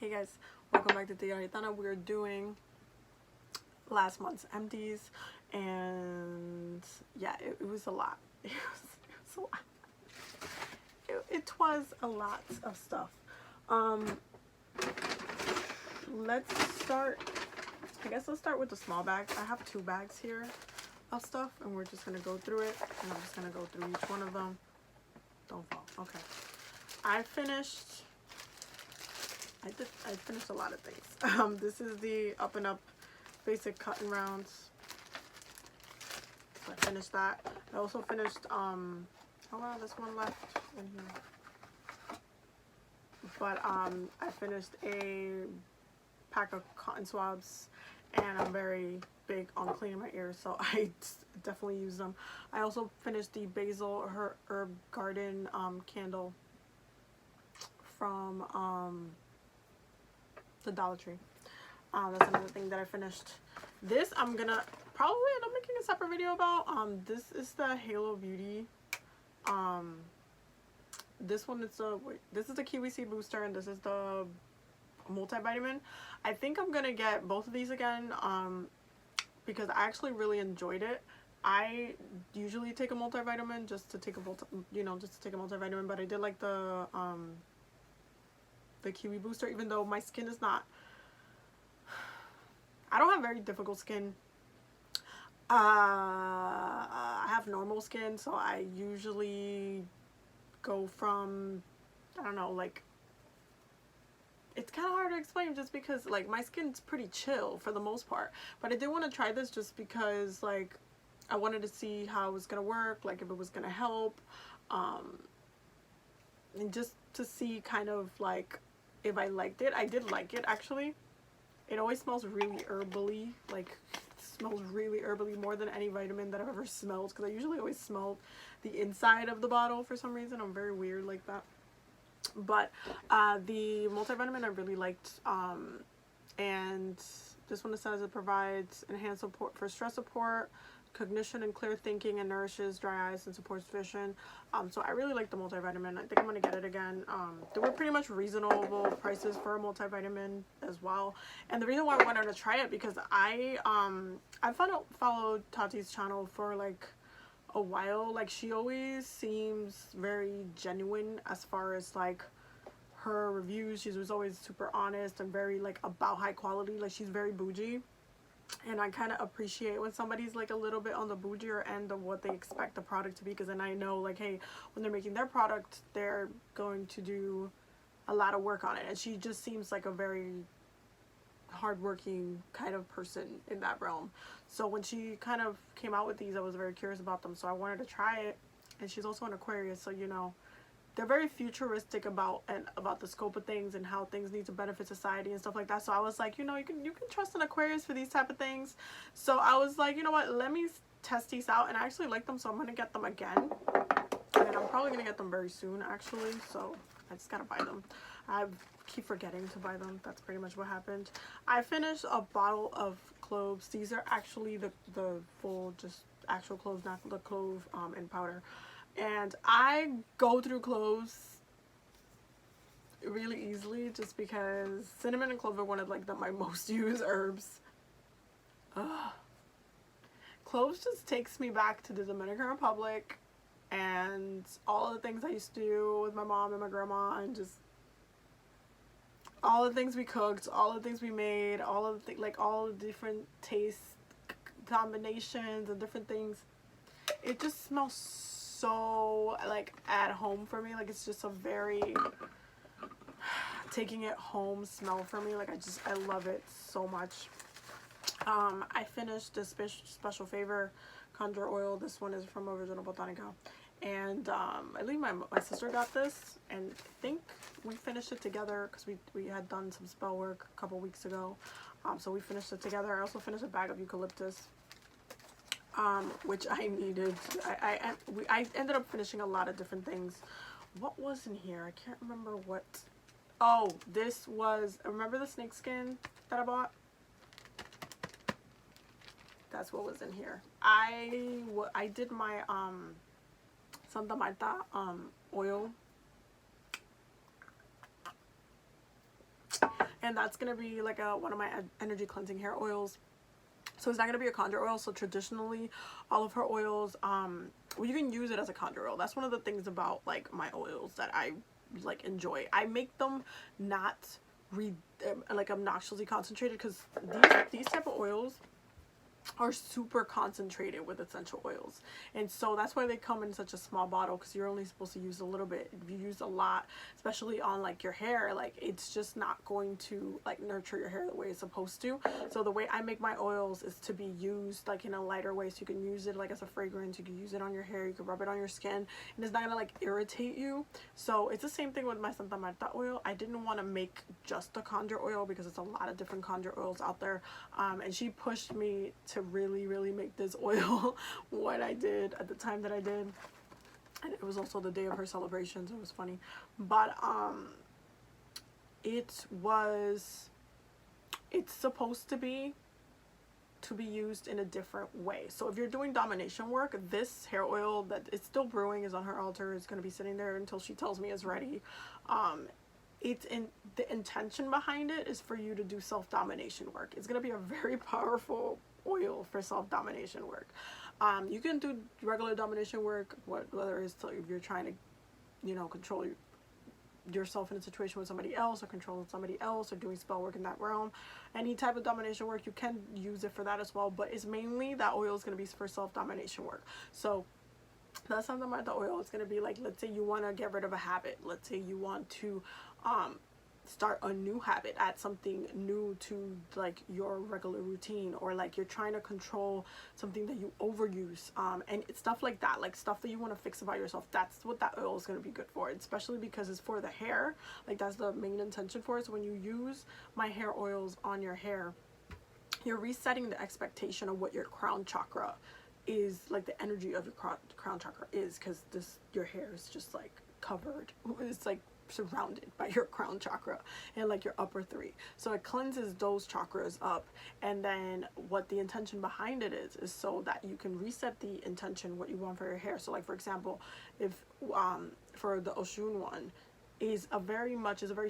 Hey guys, welcome back to TigeraGitana. We're doing last month's empties, and yeah, it was a lot. It was a lot. It was a lot of stuff. Let's start. I guess let's start with the small bags. I have 2 bags here of stuff, and we're just gonna go through it, and I'm just gonna go through each one of them. Don't fall. Okay. I finished a lot of things. This is the Up and Up basic cotton rounds. So I finished that. I also finished oh wow, there's one left in here. But I finished a pack of cotton swabs, and I'm very big on cleaning my ears, so I definitely use them. I also finished the basil herb garden candle from the Dollar Tree. That's another thing that I finished. This I'm gonna probably end up making a separate video about. This is the Halo Beauty. This one is this is the Kiwi Seed Booster, and this is the multivitamin. I think I'm gonna get both of these again because I actually really enjoyed it. I usually take a multivitamin just to take a multivitamin, but I did like the Kiwi Booster, even though my skin is not, I don't have very difficult skin. I have normal skin, so I usually go from, I don't know, like, it's kind of hard to explain just because, like, my skin's pretty chill for the most part. But I did want to try this just because, like, I wanted to see how it was going to work, like, if it was going to help. And just to see kind of, like, if I liked it. I did like it, actually. It always smells really herbally. Like, it smells really herbally more than any vitamin that I've ever smelled. Because I usually always smell the inside of the bottle for some reason. I'm very weird like that. But the multivitamin I really liked, and this one says it provides enhanced support for stress support, cognition and clear thinking, and nourishes dry eyes and supports vision. So I really like the multivitamin. I think I'm gonna get it again. There were pretty much reasonable prices for a multivitamin as well, and the reason why I wanted to try it because I followed Tati's channel for like a while. Like, she always seems very genuine as far as like her reviews. She was always super honest and very like about high quality. Like, she's very bougie, and I kind of appreciate when somebody's like a little bit on the bougier end of what they expect the product to be, because then I know, like, hey, when they're making their product, they're going to do a lot of work on it. And she just seems like a very hardworking kind of person in that realm. So when she kind of came out with these, I was very curious about them, so I wanted to try it. And she's also an Aquarius, so you know, they're very futuristic about the scope of things and how things need to benefit society and stuff like that. So I was like, you know, you can trust an Aquarius for these type of things. So I was like, you know what, let me test these out, and I actually like them, so I'm gonna get them again, and I'm probably gonna get them very soon actually. So I just gotta buy them. I keep forgetting to buy them. That's pretty much what happened. I finished a bottle of cloves. These are actually the full, just actual cloves, not the clove in powder. And I go through cloves really easily just because cinnamon and clove are one of like my most used herbs. Cloves just takes me back to the Dominican Republic and all the things I used to do with my mom and my grandma, and just all the things we cooked, all the things we made, all of the all the different taste combinations and different things. It just smells so like at home for me. Like, it's just a very taking it home smell for me. Like, I love it so much. I finished this special favor conjure oil. This one is from Original Botanica, and I believe my sister got this, and I think we finished it together because we had done some spell work a couple weeks ago. So we finished it together. I also finished a bag of eucalyptus, which I needed. I ended up finishing a lot of different things. What was in here? I can't remember what. Oh, this was, remember the snake skin that I bought? That's what was in here. I did my Santa Marta oil, and that's gonna be like one of my energy cleansing hair oils. So it's not going to be a conjure oil. So traditionally all of her oils, well, you can use it as a conjure oil. That's one of the things about like my oils that I like enjoy. I make them not like obnoxiously concentrated, because these type of oils are super concentrated with essential oils, and so that's why they come in such a small bottle, because you're only supposed to use a little bit. If you use a lot, especially on like your hair, like it's just not going to like nurture your hair the way it's supposed to. So the way I make my oils is to be used like in a lighter way, so you can use it like as a fragrance, you can use it on your hair, you can rub it on your skin, and it's not gonna like irritate you. So it's the same thing with my Santa Marta oil. I didn't want to make just a conjure oil because it's a lot of different conjure oils out there, and she pushed me to really make this oil what I did at the time that I did, and it was also the day of her celebration, so it was funny. But it's supposed to be used in a different way. So if you're doing domination work, this hair oil that it's still brewing is on her altar, is going to be sitting there until she tells me it's ready. It's in the intention behind it is for you to do self-domination work. It's going to be a very powerful oil for self-domination work. You can do regular domination work, whether it's if you're trying to, you know, control yourself in a situation with somebody else, or controlling somebody else, or doing spell work in that realm. Any type of domination work, you can use it for that as well, but it's mainly that oil is going to be for self-domination work. So that's something about the oil. It's going to be like, let's say you want to get rid of a habit, let's say you want to start a new habit, add something new to like your regular routine, or like you're trying to control something that you overuse, and it's stuff like that, like stuff that you want to fix about yourself. That's what that oil is going to be good for, especially because it's for the hair. Like that's the main intention for it. So when you use my hair oils on your hair, you're resetting the expectation of what your crown chakra is, like the energy of your crown chakra is, because your hair is just like covered, it's like surrounded by your crown chakra and like your upper three. So it cleanses those chakras up, and then what the intention behind it is so that you can reset the intention, what you want for your hair. So like for example, if for the Oshun one is a very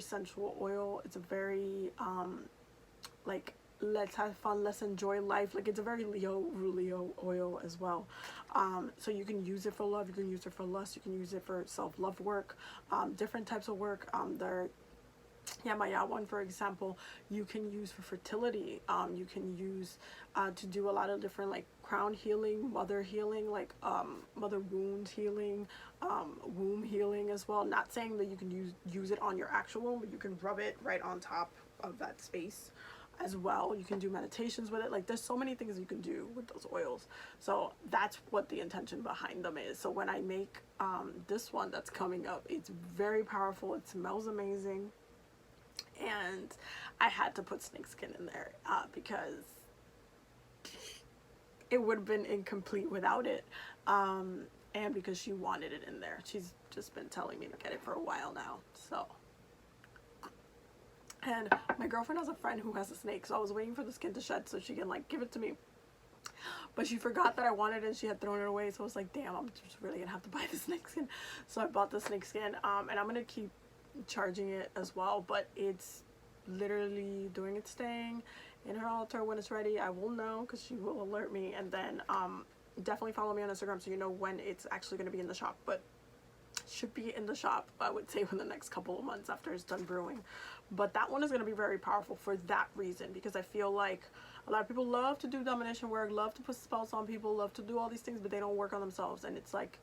sensual oil. It's a very like let's have fun, let's enjoy life. Like it's a very Leo oil as well. So you can use it for love, you can use it for lust, you can use it for self-love work, different types of work. The Yamaya one, for example, you can use for fertility. You can use to do a lot of different like crown healing, mother healing, like mother wound healing, womb healing as well. Not saying that you can use it on your actual womb, but you can rub it right on top of that space as well. You can do meditations with it. Like there's so many things you can do with those oils. So that's what the intention behind them is. So when I make this one that's coming up, it's very powerful, it smells amazing, and I had to put snakeskin in there because it would have been incomplete without it, and because she wanted it in there. She's just been telling me to get it for a while now. So, and my girlfriend has a friend who has a snake, so I was waiting for the skin to shed so she can like give it to me, but she forgot that I wanted it and she had thrown it away. So I was like, damn, I'm just really gonna have to buy the snake skin. So I bought the snake skin, and I'm gonna keep charging it as well, but it's literally doing its thing in her altar. When it's ready, I will know because she will alert me. And then definitely follow me on Instagram so you know when it's actually going to be in the shop. But should be in the shop, I would say, within the next couple of months after it's done brewing. But that one is going to be very powerful for that reason, because I feel like a lot of people love to do domination work, love to put spells on people, love to do all these things, but they don't work on themselves. And it's like,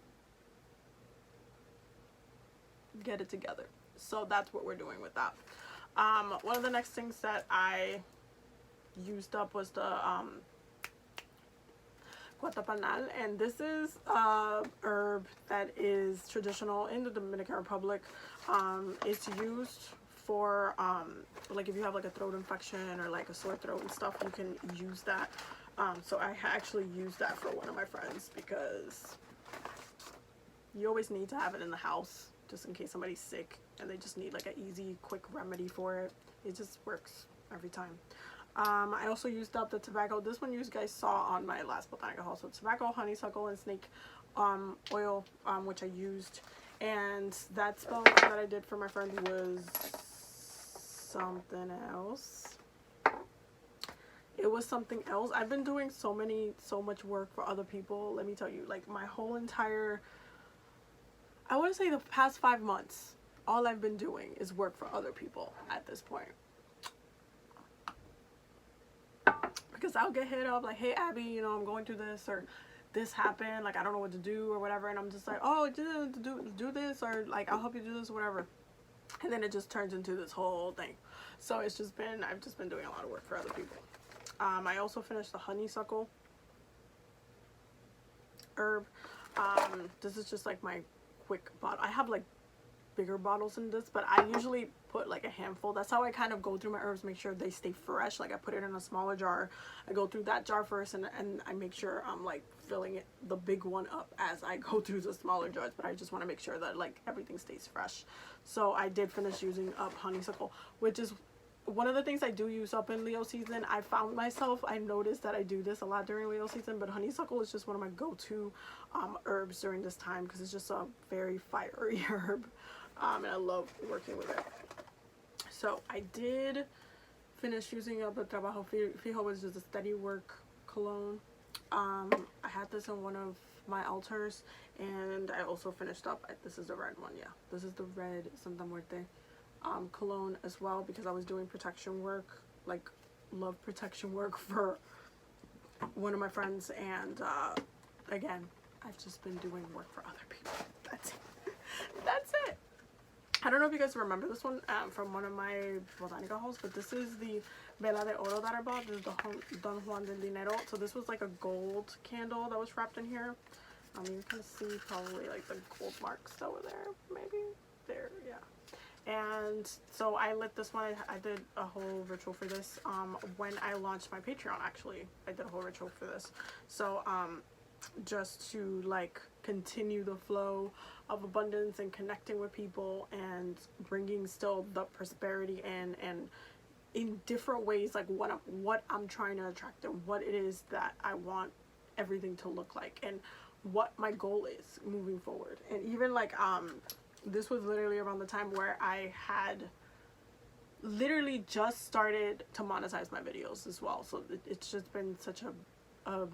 get it together. So that's what we're doing with that. One of the next things that I used up was the guatapanal, and this is a herb that is traditional in the Dominican Republic. It's used for like if you have like a throat infection or like a sore throat and stuff, you can use that. So I actually used that for one of my friends because you always need to have it in the house just in case somebody's sick and they just need like an easy, quick remedy for it. It just works every time. I also used up the tobacco. This one you guys saw on my last botanica haul. So tobacco, honeysuckle, and snake oil, which I used. And that spell that I did for my friend was something else. It was something else. I've been doing so much work for other people. Let me tell you, like my whole entire, I want to say the past 5 months, all I've been doing is work for other people at this point. Because I'll get hit up like, hey Abby, you know, I'm going through this, or this happened, like I don't know what to do or whatever, and I'm just like, oh, do this, or like I'll help you do this or whatever. And then it just turns into this whole thing. So it's just been, I've just been doing a lot of work for other people. I also finished the honeysuckle herb. This is just like my quick bottle. I have like bigger bottles in this, but I usually put like a handful. That's how I kind of go through my herbs, make sure they stay fresh. Like I put it in a smaller jar. I go through that jar first, and I make sure I'm like filling it, the big one, up as I go through the smaller jars. But I just want to make sure that like everything stays fresh. So I did finish using up honeysuckle, which is one of the things I do use up in Leo season. I found myself, I noticed that I do this a lot during Leo season, but honeysuckle is just one of my go-to herbs during this time, because it's just a very fiery herb, and I love working with it. So I did finish using up the Trabajo Fijo, which is a steady work cologne. I had this on one of my altars, and I also finished up, this is the red one, yeah, this is the red Santa Muerte cologne as well, because I was doing protection work, like love protection work for one of my friends, and again, I've just been doing work for other people. That's it. That's it. I don't know if you guys remember this one from one of my botanica hauls, but this is the Vela de Oro that I bought. This is the Don Juan del Dinero. So this was like a gold candle that was wrapped in here. You can see probably like the gold marks that were there, maybe there, yeah. And so I lit this one. I did a whole ritual for this when I launched my Patreon. Actually, I did a whole ritual for this, so just to like continue the flow of abundance and connecting with people and bringing still the prosperity and in different ways, like what I'm trying to attract and what it is that I want everything to look like and what my goal is moving forward. And even like this was literally around the time where I had literally just started to monetize my videos as well. So it's just been such a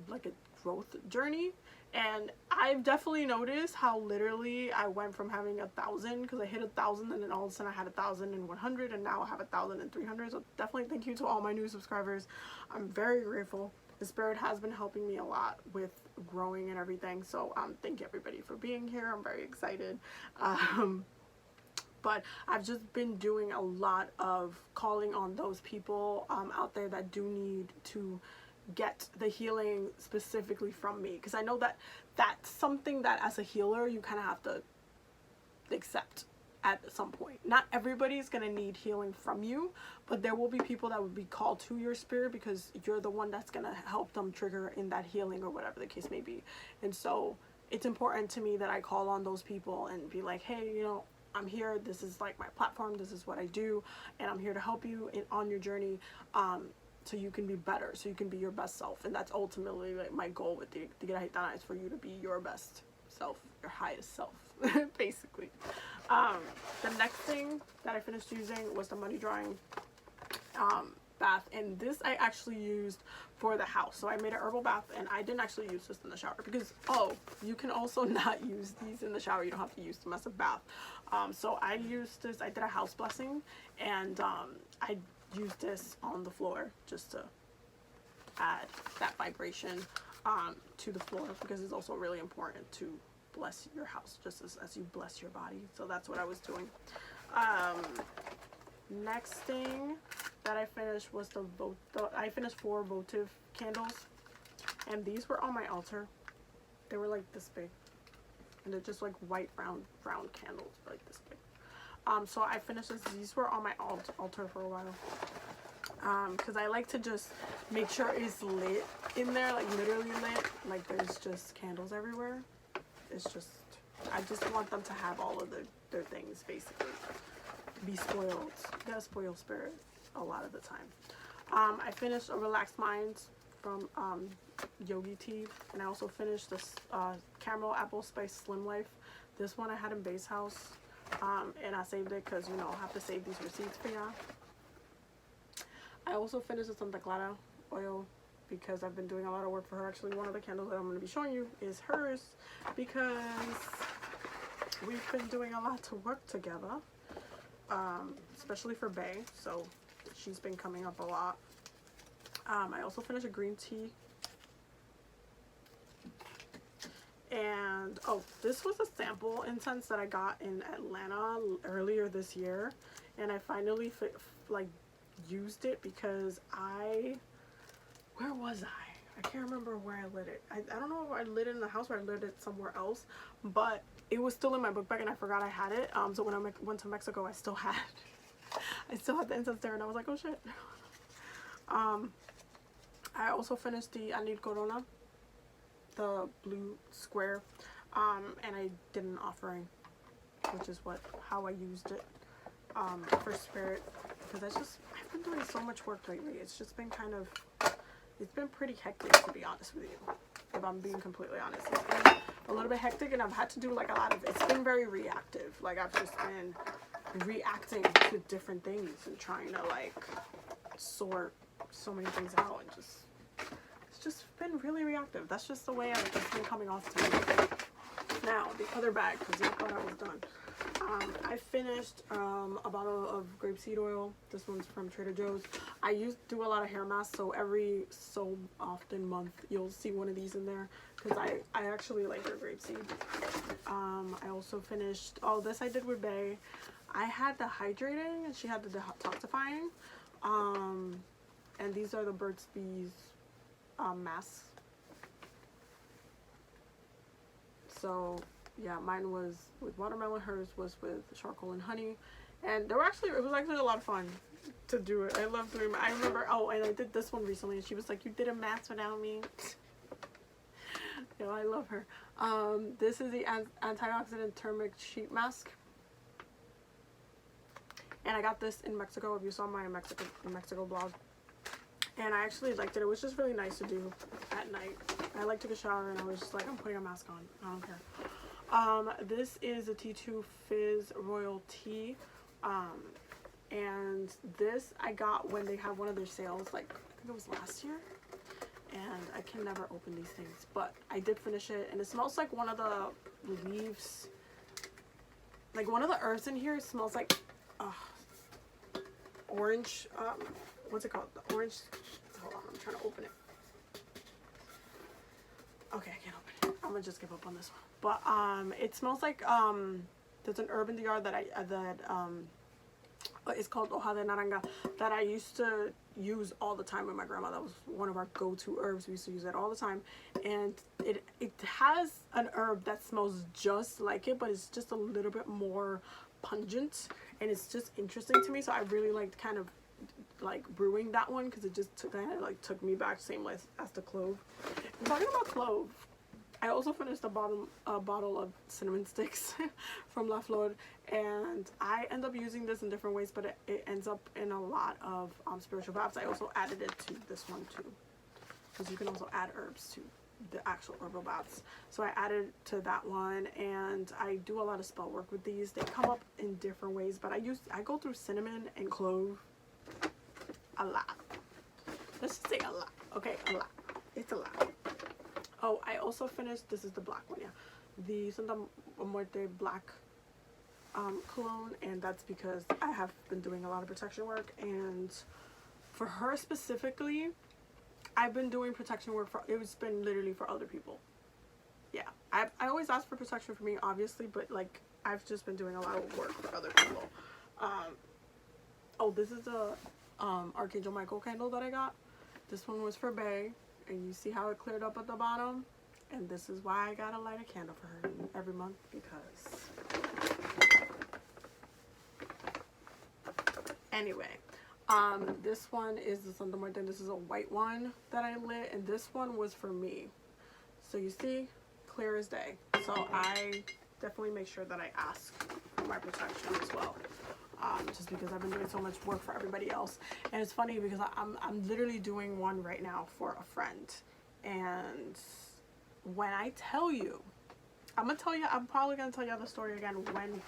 like a growth journey. And I've definitely noticed how literally I went from having 1,000, because I hit 1,000 and then all of a sudden I had 1,100, and now I have 1,300. So definitely thank you to all my new subscribers. I'm very grateful. The spirit has been helping me a lot with growing and everything. So thank you everybody for being here. I'm very excited. But I've just been doing a lot of calling on those people out there that do need to get the healing specifically from me, because I know that that's something that as a healer you kind of have to accept at some point. Not everybody's gonna need healing from you, but there will be people that would be called to your spirit because you're the one that's gonna help them trigger in that healing or whatever the case may be. And so it's important to me that I call on those people and be like, hey, you know, I'm here, this is like my platform, this is what I do, and I'm here to help you on your journey, so you can be better, so you can be your best self. And that's ultimately like my goal with the TigeraGitana, is for you to be your best self, your highest self, basically. The next thing that I finished using was the money drawing bath, and this I actually used for the house. So I made an herbal bath, and I didn't actually use this in the shower because, oh, you can also not use these in the shower. You don't have to use them as a bath. So I used this, I did a house blessing, and I used this on the floor just to add that vibration to the floor, because it's also really important to bless your house just as you bless your body. So that's what I was doing. Next thing that I finished was I finished 4 votive candles, and these were on my altar. They were like this big, and they're just like white round candles, like this big. So I finished this. These were on my altar for a while, because I like to just make sure it's lit in there, like literally lit, like there's just candles everywhere. It's just, I just want them to have all of their things, basically. Be spoiled. You gotta spoil spirit a lot of the time. I finished a Relaxed Mind from Yogi Tea, and I also finished this Caramel Apple Spice Slim Life. This one I had in Base House, and I saved it because, you know, I have to save these receipts for y'all. I also finished the Santa Clara oil because I've been doing a lot of work for her. Actually, one of the candles that I'm going to be showing you is hers because we've been doing a lot to work together, especially for Bay, so she's been coming up a lot. I also finished a green tea. And oh, this was a sample incense that I got in Atlanta earlier this year, and I finally used it because where was I can't remember where I lit it. I don't know if I lit it in the house or I lit it somewhere else, but it was still in my book bag and I forgot I had it. So when I went to Mexico, I still had the incense there, and I was like, oh shit. I also finished the Anil Corona, the blue square, and I did an offering, which is how I used it for spirit, because I've been doing so much work lately. It's just been it's been pretty hectic, to be honest with you, if I'm being completely honest. It's been a little bit hectic, and I've had to do like a lot of, it's been very reactive. Like I've just been reacting to different things and trying to like sort so many things out, and it's just been really reactive. That's just the way it's been coming off to me. Now the other bag, because I thought I was done. I finished a bottle of grapeseed oil. This one's from Trader Joe's. I do a lot of hair masks, so every so often month you'll see one of these in there, because I actually like their grapeseed. I also finished, this I did with Bay. I had the hydrating and she had the detoxifying. And these are the Burt's Bees masks. So yeah, mine was with watermelon, hers was with charcoal and honey, and it was actually a lot of fun to do it. I love doing it. I remember, and I did this one recently, and she was like, you did a mask without me. I love her. This is the antioxidant turmeric sheet mask, and I got this in Mexico, if you saw my Mexico blog, and I actually liked it. It was just really nice to do at night. I like took a shower and I was just like, I'm putting a mask on, I don't care. This is a T2 Fizz Royal Tea, and this I got when they had one of their sales, like I think it was last year, and I can never open these things, but I did finish it, and it smells like one of the leaves, like one of the herbs in here smells like orange, what's it called, the orange, hold on, I'm trying to open it. Okay, I can't open it. I'm gonna just give up on this one. But it smells like there's an herb in the yard that it's called hoja de naranja, that I used to use all the time with my grandma. That was one of our go-to herbs. We used to use it all the time, and it has an herb that smells just like it, but it's just a little bit more pungent, and it's just interesting to me. So I really liked kind of like brewing that one, because it just took me back, same as the clove. And talking about clove, I also finished a bottle of cinnamon sticks from La Flor, and I end up using this in different ways, but it ends up in a lot of spiritual baths. I also added it to this one too, because you can also add herbs to the actual herbal baths. So I added to that one, and I do a lot of spell work with these. They come up in different ways, but I go through cinnamon and clove a lot. Let's just say a lot. Okay, a lot. It's a lot. Oh, I also finished, this is the black one, yeah, the Santa Muerte black cologne, and that's because I have been doing a lot of protection work, and for her specifically, I've been doing protection work it's been literally for other people. Yeah, I always ask for protection for me, obviously, but like I've just been doing a lot of work for other people. Oh, this is the Archangel Michael candle that I got. This one was for Bay, and you see how it cleared up at the bottom, and this is why I gotta light a candle for her every month, because anyway, this one is the Santa Muerte. This is a white one that I lit, and this one was for me. So you see, clear as day. So I definitely make sure that I ask for my protection as well. Just because I've been doing so much work for everybody else. And it's funny because I'm literally doing one right now for a friend, and when I tell you, I'm probably gonna tell you the story again when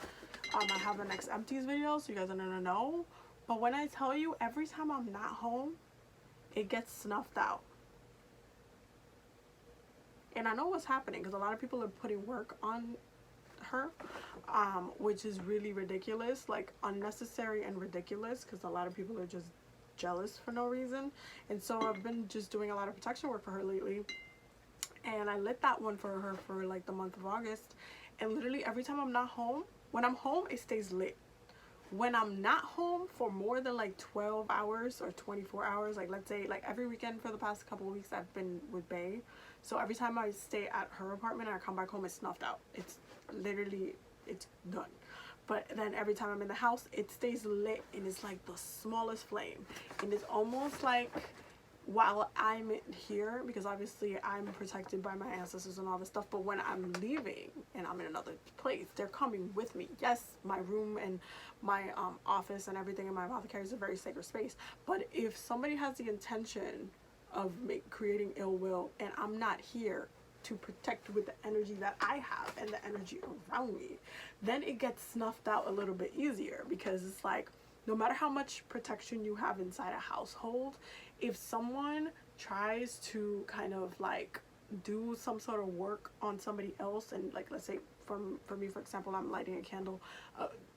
I have the next Empties video, so you guys are gonna know. But when I tell you, every time I'm not home, it gets snuffed out. And I know what's happening because a lot of people are putting work on her, which is really ridiculous, like unnecessary and ridiculous, because a lot of people are just jealous for no reason. And so I've been just doing a lot of protection work for her lately, and I lit that one for her for like the month of August. And literally every time I'm not home, when I'm home it stays lit. When I'm not home for more than like 12 hours or 24 hours, like let's say like every weekend for the past couple of weeks I've been with Bae, so every time I stay at her apartment and I come back home, it's snuffed out. It's literally, it's done. But then every time I'm in the house, it stays lit, and it's like the smallest flame, and it's almost like while I'm here, because obviously I'm protected by my ancestors and all this stuff, but when I'm leaving and I'm in another place, they're coming with me. Yes, my room and my office and everything in my apothecary is a very sacred space, but if somebody has the intention of creating ill will and I'm not here to protect with the energy that I have and the energy around me, then it gets snuffed out a little bit easier, because it's like no matter how much protection you have inside a household, if someone tries to kind of like do some sort of work on somebody else, and like let's say for me, for example, I'm lighting a candle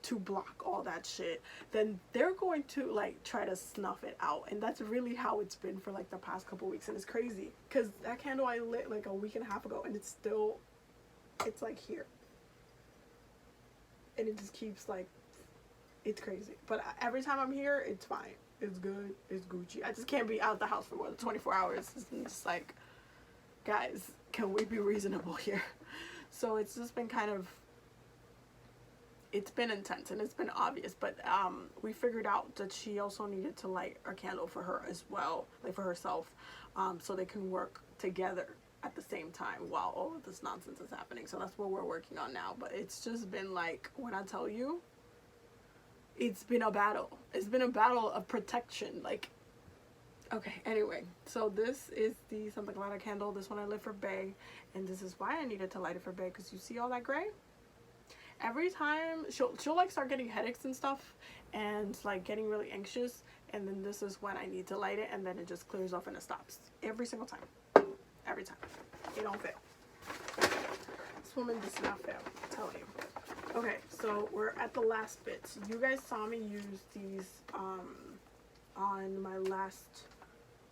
to block all that shit, then they're going to like try to snuff it out. And that's really how it's been for like the past couple weeks. And it's crazy because that candle I lit like a week and a half ago, and it's like here, and it just keeps like, it's crazy. But every time I'm here, it's fine, it's good, it's Gucci. I just can't be out the house for more than 24 hours. It's just like, guys, can we be reasonable here? So it's just been kind of, it's been intense and it's been obvious, but we figured out that she also needed to light a candle for her as well, like for herself, so they can work together at the same time while all of this nonsense is happening. So that's what we're working on now. But it's just been like, when I tell you, it's been a battle. It's been a battle of protection. Like, okay, anyway, so this is the Santa Clara candle. This one I lit for Bae, and this is why I needed to light it for Bae, because you see all that gray? Every time she'll like start getting headaches and stuff and like getting really anxious, and then this is when I need to light it, and then it just clears off and it stops every single time. Every time. It don't fail. This woman does not fail, I'm telling you. Okay, so we're at the last bits. You guys saw me use these on my last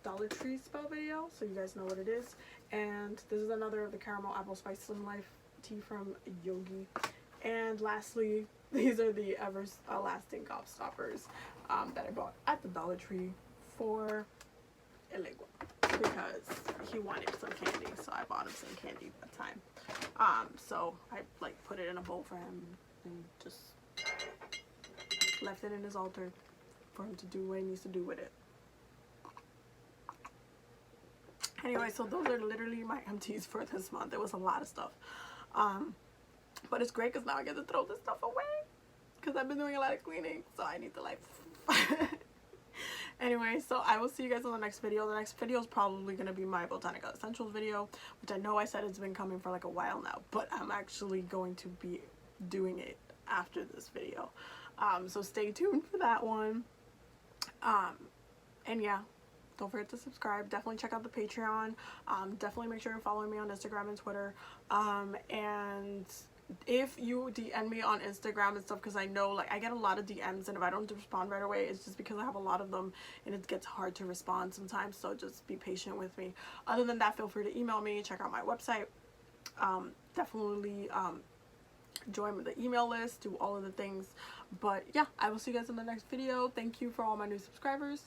Dollar Tree spell video, so you guys know what it is. And this is another of the caramel apple spice slim life tea from Yogi. And lastly, these are the everlasting gobstoppers that I bought at the Dollar Tree for Elegua, because he wanted some candy, so I bought him some candy that time. So I like put it in a bowl for him and just left it in his altar for him to do what he needs to do with it. Anyway, so those are literally my empties for this month. There was a lot of stuff, but it's great because now I get to throw this stuff away because I've been doing a lot of cleaning, so I need to like anyway, so I will see you guys in the next video. The next video is probably going to be my Botanica Essentials video, which I know I said it's been coming for like a while now, but I'm actually going to be doing it after this video. So stay tuned for that one. And yeah, don't forget to subscribe. Definitely check out the Patreon. Definitely make sure you're following me on Instagram and Twitter. And if you DM me on Instagram and stuff, because I know like I get a lot of DMs, and if I don't respond right away, it's just because I have a lot of them and it gets hard to respond sometimes, so just be patient with me. Other than that, feel free to email me, check out my website, definitely join the email list, do all of the things. But yeah, I will see you guys in the next video. Thank you for all my new subscribers.